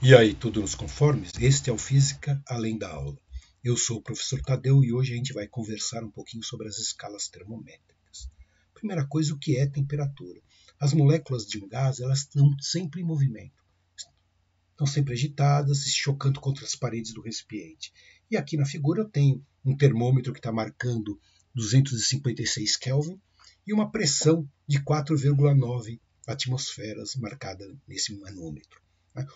E aí, tudo nos conformes? Este é o Física Além da Aula. Eu sou o professor Tadeu e hoje a gente vai conversar um pouquinho sobre as escalas termométricas. Primeira coisa, o que é temperatura? As moléculas de um gás, elas estão sempre em movimento. Estão sempre agitadas, se chocando contra as paredes do recipiente. E aqui na figura eu tenho um termômetro que está marcando 256 Kelvin e uma pressão de 4,9 atmosferas marcada nesse manômetro.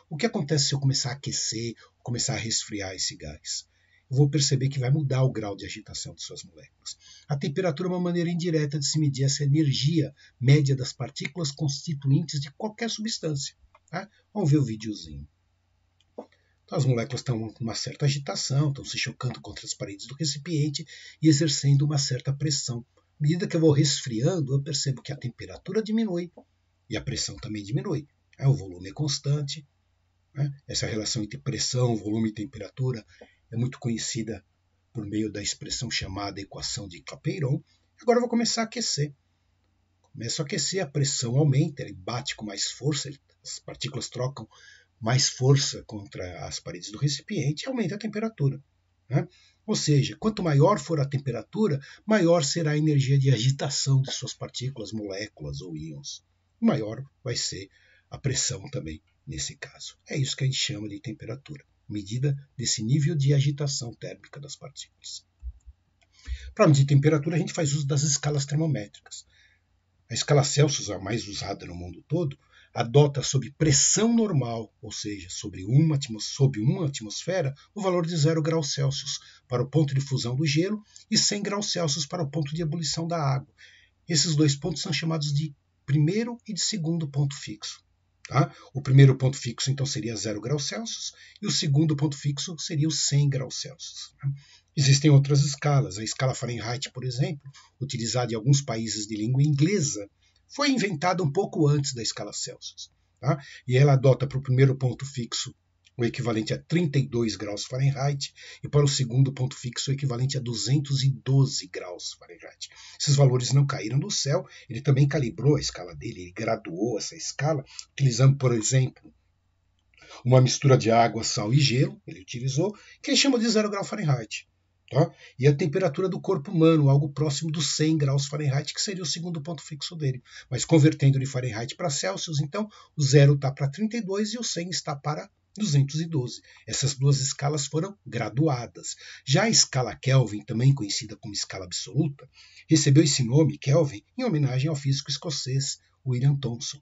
O que acontece se eu começar a aquecer, começar a resfriar esse gás? Eu vou perceber que vai mudar o grau de agitação de suas moléculas. A temperatura é uma maneira indireta de se medir essa energia média das partículas constituintes de qualquer substância. Tá? Vamos ver o videozinho. Então, as moléculas estão com uma certa agitação, estão se chocando contra as paredes do recipiente e exercendo uma certa pressão. À medida que eu vou resfriando, eu percebo que a temperatura diminui e a pressão também diminui. O volume é constante. Essa relação entre pressão, volume e temperatura é muito conhecida por meio da expressão chamada equação de Clapeyron. Agora eu vou começar a aquecer. Começo a aquecer, a pressão aumenta, ele bate com mais força, as partículas trocam mais força contra as paredes do recipiente e aumenta a temperatura. Ou seja, quanto maior for a temperatura, maior será a energia de agitação de suas partículas, moléculas ou íons. Maior vai ser a pressão também nesse caso. É isso que a gente chama de temperatura, medida desse nível de agitação térmica das partículas. Para medir temperatura, a gente faz uso das escalas termométricas. A escala Celsius, a mais usada no mundo todo, adota sob pressão normal, ou seja, sob uma atmosfera, o valor de 0 graus Celsius para o ponto de fusão do gelo e 100 graus Celsius para o ponto de ebulição da água. Esses dois pontos são chamados de primeiro e de segundo ponto fixo. Tá? O primeiro ponto fixo, então, seria 0 graus Celsius e o segundo ponto fixo seria os 100 graus Celsius. Tá? Existem outras escalas. A escala Fahrenheit, por exemplo, utilizada em alguns países de língua inglesa, foi inventada um pouco antes da escala Celsius. Tá? E ela adota para o primeiro ponto fixo o equivalente a 32 graus Fahrenheit e para o segundo ponto fixo o equivalente a 212 graus Fahrenheit. Esses valores não caíram do céu, ele também calibrou a escala dele, ele graduou essa escala, utilizando, por exemplo, uma mistura de água, sal e gelo, ele utilizou, que ele chama de 0 grau Fahrenheit. Tá? E a temperatura do corpo humano, algo próximo dos 100 graus Fahrenheit, que seria o segundo ponto fixo dele. Mas convertendo de Fahrenheit para Celsius, então o 0 está para 32 e o 100 está para 212. Essas duas escalas foram graduadas. Já a escala Kelvin, também conhecida como escala absoluta, recebeu esse nome, Kelvin, em homenagem ao físico escocês William Thomson.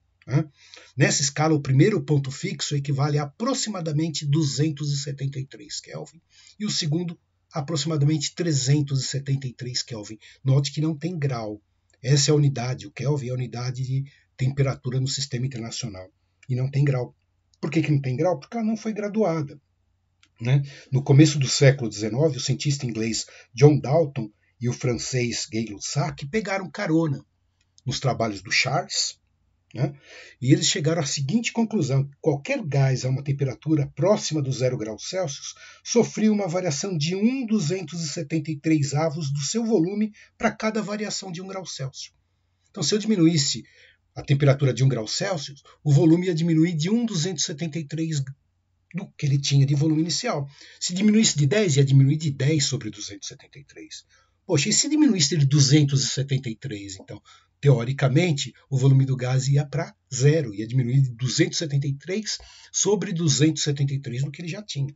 Nessa escala, o primeiro ponto fixo equivale a aproximadamente 273 Kelvin e o segundo aproximadamente 373 Kelvin. Note que não tem grau. Essa é a unidade, o Kelvin é a unidade de temperatura no sistema internacional. E não tem grau. Por que não tem grau? Porque ela não foi graduada. No começo do século XIX, o cientista inglês John Dalton e o francês Gay-Lussac pegaram carona nos trabalhos do Charles, e eles chegaram à seguinte conclusão: qualquer gás a uma temperatura próxima do 0 graus Celsius sofria uma variação de 1/273 avos do seu volume para cada variação de 1 grau Celsius. Então, se eu diminuísse a temperatura de 1 grau Celsius, o volume ia diminuir de 1/273 do que ele tinha de volume inicial. Se diminuísse de 10, ia diminuir de 10 sobre 273. Poxa, e se diminuísse de 273, então? Teoricamente, o volume do gás ia para zero, ia diminuir de 273 sobre 273 do que ele já tinha.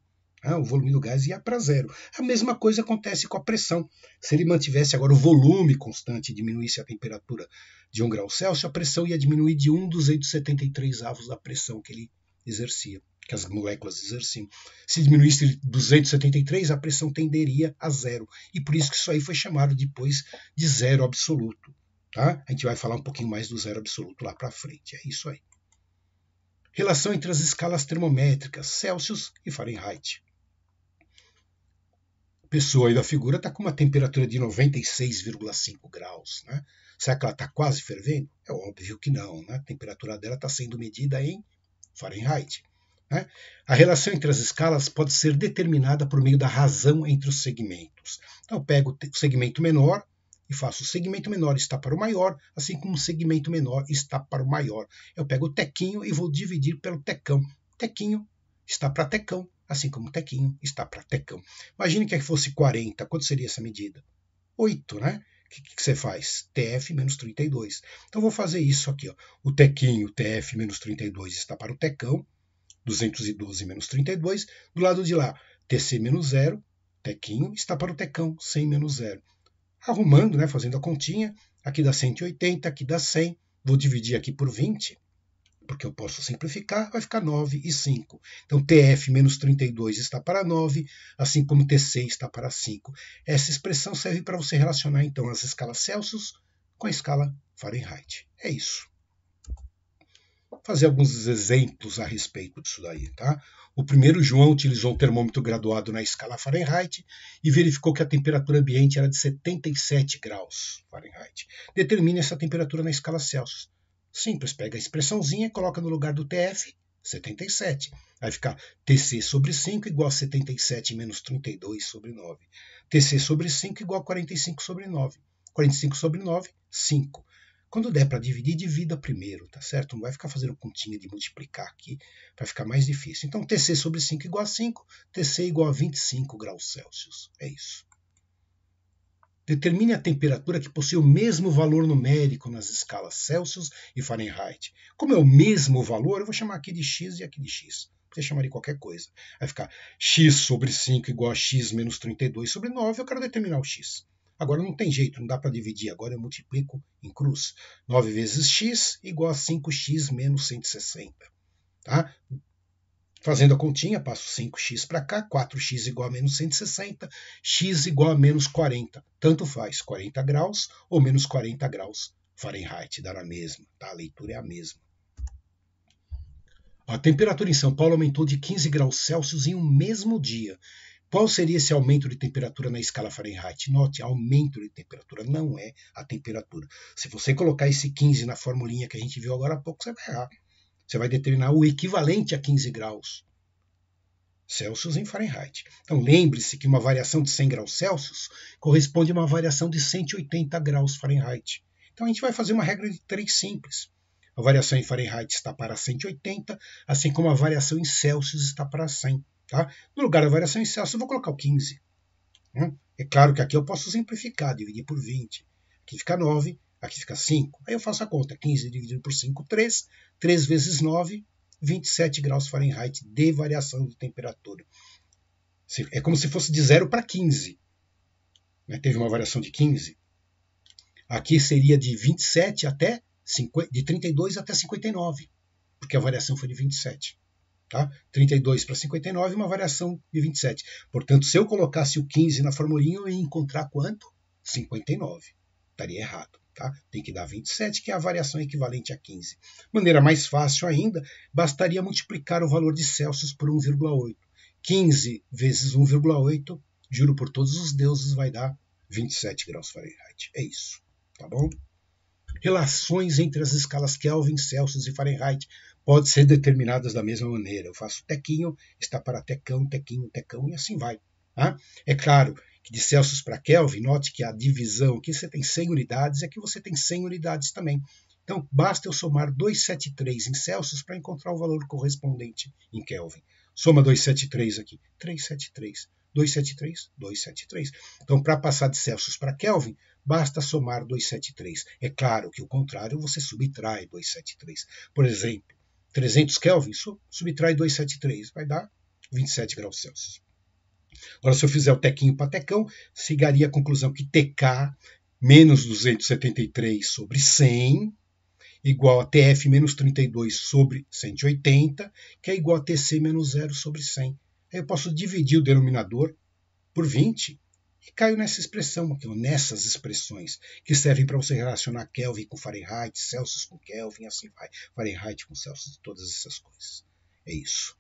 O volume do gás ia para zero. A mesma coisa acontece com a pressão. Se ele mantivesse agora o volume constante e diminuísse a temperatura de 1 grau Celsius, a pressão ia diminuir de 1/273 avos da pressão que ele exercia, que as moléculas exerciam. Se diminuísse de 273, a pressão tenderia a zero. E por isso que isso aí foi chamado depois de zero absoluto. Tá? A gente vai falar um pouquinho mais do zero absoluto lá para frente. É isso aí. Relação entre as escalas termométricas Celsius e Fahrenheit. A pessoa aí da figura está com uma temperatura de 96,5 graus. Será que ela está quase fervendo? É óbvio que não. A temperatura dela está sendo medida em Fahrenheit. A relação entre as escalas pode ser determinada por meio da razão entre os segmentos. Então eu pego o segmento menor e faço o segmento menor está para o maior, assim como o segmento menor está para o maior. Eu pego o tequinho e vou dividir pelo tecão. Tequinho está para tecão, assim como tequinho está para tecão. Imagine que fosse 40, quanto seria essa medida? 8, né? O que você faz? TF menos 32. Então vou fazer isso aqui. Ó. O tequinho, TF menos 32, está para o tecão, 212 menos 32. Do lado de lá, TC menos 0, tequinho, está para o tecão, 100 menos 0. Arrumando, né, fazendo a continha, aqui dá 180, aqui dá 100. Vou dividir aqui por 20, porque eu posso simplificar, vai ficar 9 e 5. Então, TF menos 32 está para 9, assim como TC está para 5. Essa expressão serve para você relacionar, então, as escalas Celsius com a escala Fahrenheit. É isso. Vou fazer alguns exemplos a respeito disso daí, tá? O primeiro, João utilizou um termômetro graduado na escala Fahrenheit e verificou que a temperatura ambiente era de 77 graus Fahrenheit. Determine essa temperatura na escala Celsius. Simples, pega a expressãozinha e coloca no lugar do TF, 77. Vai ficar TC sobre 5 igual a 77 menos 32 sobre 9. TC sobre 5 igual a 45 sobre 9. 45 sobre 9, 5. Quando der para dividir, divida primeiro, tá certo? Não vai ficar fazendo continha de multiplicar aqui, vai ficar mais difícil. Então, TC sobre 5 igual a 5, TC igual a 25 graus Celsius. É isso. Determine a temperatura que possui o mesmo valor numérico nas escalas Celsius e Fahrenheit. Como é o mesmo valor, eu vou chamar aqui de x e aqui de x. Você chamar de qualquer coisa. Vai ficar x sobre 5 igual a x menos 32 sobre 9. Eu quero determinar o x. Agora não tem jeito, não dá para dividir. Agora eu multiplico em cruz. 9 vezes x igual a 5x menos 160. Tá? Fazendo a continha, passo 5x para cá, 4x igual a menos 160, x igual a menos 40. Tanto faz, 40 graus ou menos 40 graus Fahrenheit, dá na mesma. Tá? A leitura é a mesma. A temperatura em São Paulo aumentou de 15 graus Celsius em um mesmo dia. Qual seria esse aumento de temperatura na escala Fahrenheit? Note, aumento de temperatura não é a temperatura. Se você colocar esse 15 na formulinha que a gente viu agora há pouco, você vai errar. Você vai determinar o equivalente a 15 graus Celsius em Fahrenheit. Então lembre-se que uma variação de 100 graus Celsius corresponde a uma variação de 180 graus Fahrenheit. Então a gente vai fazer uma regra de 3 simples. A variação em Fahrenheit está para 180, assim como a variação em Celsius está para 100. Tá? No lugar da variação em Celsius, eu vou colocar o 15. É claro que aqui eu posso simplificar, dividir por 20. Aqui fica 9, aqui fica 5. Aí eu faço a conta. 15 dividido por 5, 3. 3 vezes 9, 27 graus Fahrenheit de variação de temperatura. É como se fosse de 0 para 15. Teve uma variação de 15. Aqui seria de 27 até 50, de 32 até 59, porque a variação foi de 27. Tá? 32 para 59, uma variação de 27. Portanto, se eu colocasse o 15 na formulinha, eu ia encontrar quanto? 59. Estaria errado. Tá? Tem que dar 27, que é a variação equivalente a 15. Maneira mais fácil ainda, bastaria multiplicar o valor de Celsius por 1,8. 15 vezes 1,8, juro por todos os deuses, vai dar 27 graus Fahrenheit. É isso. Tá bom? Relações entre as escalas Kelvin, Celsius e Fahrenheit podem ser determinadas da mesma maneira. Eu faço tequinho, está para tecão, tequinho, tecão, e assim vai. Tá? É claro que de Celsius para Kelvin, note que a divisão, aqui você tem 100 unidades e aqui você tem 100 unidades também. Então, basta eu somar 273 em Celsius para encontrar o valor correspondente em Kelvin. Soma 273 aqui, 373. 273, 273. Então, para passar de Celsius para Kelvin, basta somar 273. É claro que o contrário você subtrai 273. Por exemplo, 300 Kelvin, subtrai 273, vai dar 27 graus Celsius. Agora, se eu fizer o tequinho para tecão, chegaria à conclusão que TK menos 273 sobre 100 igual a TF menos 32 sobre 180, que é igual a TC menos 0 sobre 100. Aí eu posso dividir o denominador por 20 e caio nessa expressão aqui, nessas expressões, que servem para você relacionar Kelvin com Fahrenheit, Celsius com Kelvin, assim vai. Fahrenheit com Celsius, todas essas coisas. É isso.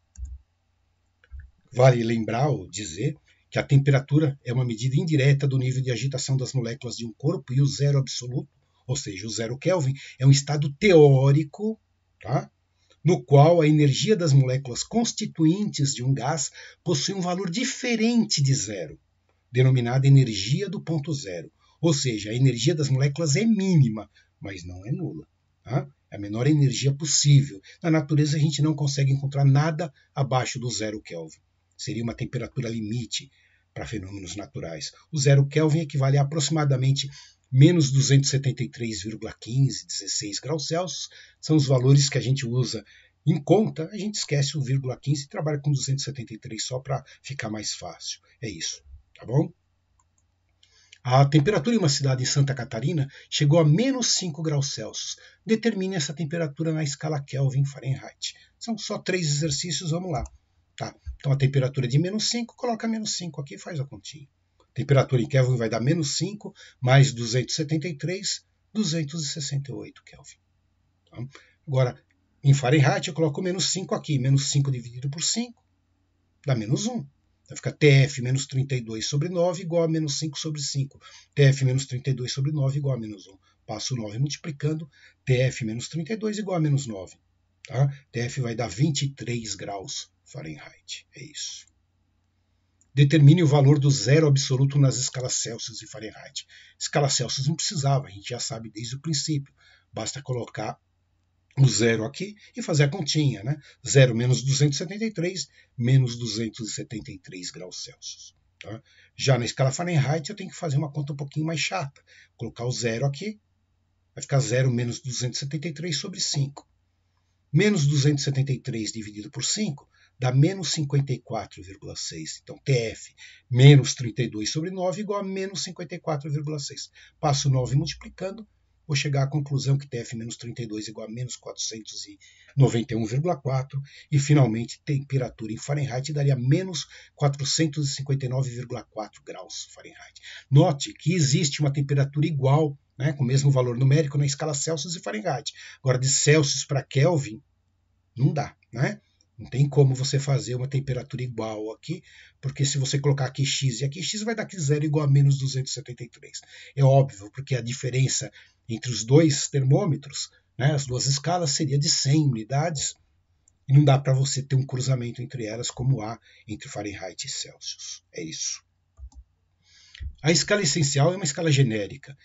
Vale lembrar ou dizer que a temperatura é uma medida indireta do nível de agitação das moléculas de um corpo e o zero absoluto, ou seja, o zero Kelvin, é um estado teórico, tá? No qual a energia das moléculas constituintes de um gás possui um valor diferente de zero, denominada energia do ponto zero. Ou seja, a energia das moléculas é mínima, mas não é nula. Tá? a menor energia possível. Na natureza a gente não consegue encontrar nada abaixo do 0 Kelvin. Seria uma temperatura limite para fenômenos naturais. O 0 Kelvin equivale a aproximadamente menos 273,15, 16 graus Celsius. São os valores que a gente usa em conta. A gente esquece o 0,15 e trabalha com 273 só para ficar mais fácil. É isso, tá bom? A temperatura em uma cidade em Santa Catarina chegou a menos 5 graus Celsius. Determine essa temperatura na escala Kelvin-Fahrenheit. São só 3 exercícios, vamos lá. Tá? Então a temperatura é de menos 5, coloca menos 5 aqui e faz a continha. Temperatura em Kelvin vai dar menos 5 mais 273, 268 Kelvin. Tá? Agora, em Fahrenheit eu coloco menos 5 aqui. Menos 5 dividido por 5 dá menos 1. Então fica TF menos 32 sobre 9 igual a menos 5 sobre 5. TF menos 32 sobre 9 igual a menos 1. Passo 9 multiplicando. TF menos 32 igual a menos 9. Tá? TF vai dar 23 graus Fahrenheit. É isso. Determine o valor do zero absoluto nas escalas Celsius e Fahrenheit. Escala Celsius não precisava, a gente já sabe desde o princípio. Basta colocar o zero aqui e fazer a continha, né? 0 menos 273, menos 273 graus Celsius. Tá? Já na escala Fahrenheit eu tenho que fazer uma conta um pouquinho mais chata. Colocar o zero aqui, vai ficar 0 menos 273 sobre 5. Menos 273 dividido por 5 dá menos 54,6. Então TF menos 32 sobre 9 igual a menos 54,6. Passo 9 multiplicando. Vou chegar à conclusão que TF menos 32 igual a menos 491,4 e finalmente temperatura em Fahrenheit daria menos 459,4 graus Fahrenheit. Note que existe uma temperatura igual, né, com o mesmo valor numérico na escala Celsius e Fahrenheit. Agora de Celsius para Kelvin não dá, né? Não tem como você fazer uma temperatura igual aqui, porque se você colocar aqui x e aqui x, vai dar aqui 0 igual a menos 273. É óbvio, porque a diferença entre os dois termômetros, né, as duas escalas, seria de 100 unidades, e não dá para você ter um cruzamento entre elas como há entre Fahrenheit e Celsius. É isso. A escala essencial é uma escala genérica,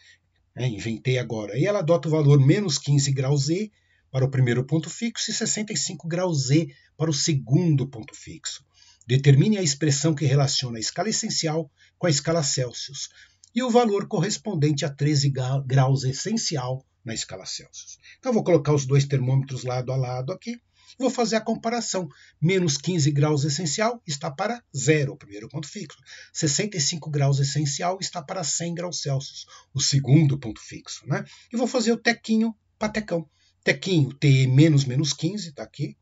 né, inventei agora, e ela adota o valor menos 15 graus E para o primeiro ponto fixo e 65 graus E para o segundo ponto fixo. Determine a expressão que relaciona a escala essencial com a escala Celsius e o valor correspondente a 13 graus essencial na escala Celsius. Então, eu vou colocar os dois termômetros lado a lado aqui e vou fazer a comparação. Menos 15 graus essencial está para 0, o primeiro ponto fixo. 65 graus essencial está para 100 graus Celsius, o segundo ponto fixo. Né? E vou fazer o tequinho patecão. Tequinho, TE menos menos 15, está aqui.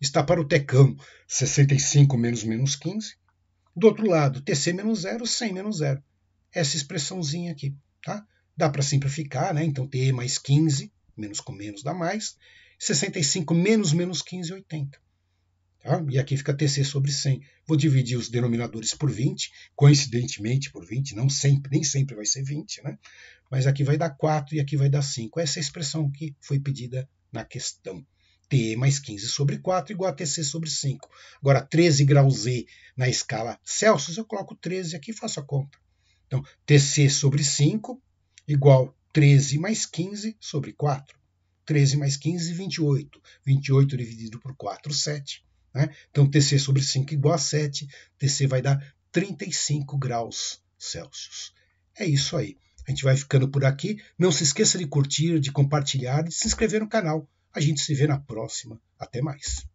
Está para o tecão 65 menos menos 15. Do outro lado, TC menos 0, 100 menos 0. Essa expressãozinha aqui. Tá? Dá para simplificar, né? Então TE mais 15, menos com menos dá mais. 65 menos menos 15, 80. Tá? E aqui fica TC sobre 100. Vou dividir os denominadores por 20, coincidentemente por 20, não sempre, nem sempre vai ser 20, né? Mas aqui vai dar 4 e aqui vai dar 5. Essa é a expressão que foi pedida na questão. TE mais 15 sobre 4 igual a TC sobre 5. Agora, 13 graus E na escala Celsius, eu coloco 13 aqui e faço a conta. Então, TC sobre 5 igual 13 mais 15 sobre 4. 13 mais 15, 28. 28 dividido por 4, 7. Né? Então, TC sobre 5 igual a 7. TC vai dar 35 graus Celsius. É isso aí. A gente vai ficando por aqui. Não se esqueça de curtir, de compartilhar e de se inscrever no canal. A gente se vê na próxima. Até mais.